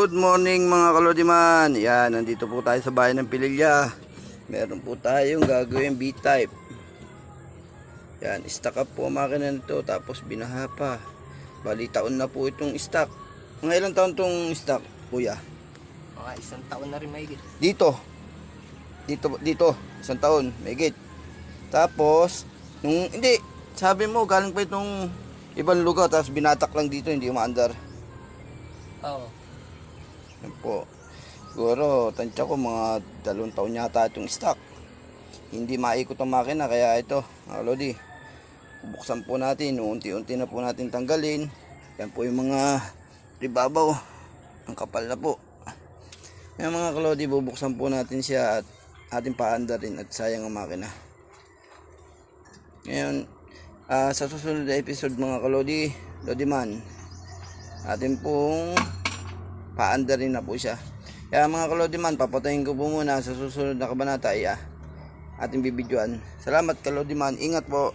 Good morning mga kalodiman. Yan, nandito po tayo sa bayan ng Pililya. Meron po tayong gagawin B-type. Yan, stock up po ang makina nito. Tapos binaha pa. Bali taon na po itong stock. Mga ilang taon itong stock, kuya? Mga isang taon na rin mahigit. Dito, isang taon, mahigit. Tapos, hindi, sabi mo, galing pa itong ibang lugar. Tapos binatak lang dito, hindi umaandar. Oo. Yan po. Siguro, tansya ko mga 2 taon yata itong stock. Hindi maikot ang makina, kaya ito, mga lodi, bubuksan po natin, unti-unti na po natin tanggalin. Yan po yung mga ribabaw. Ang kapal na po. Yan mga kalodi, bubuksan po natin siya at ating paanda rin at sayang ang makina. Ngayon, sa susunod na episode mga kalodi, lodiman, atin pong paanda rin na po siya. Kaya mga kalodiman, papatayin ko po muna sa susunod na kabanata ating bibidyoan. Salamat kalodiman, ingat po.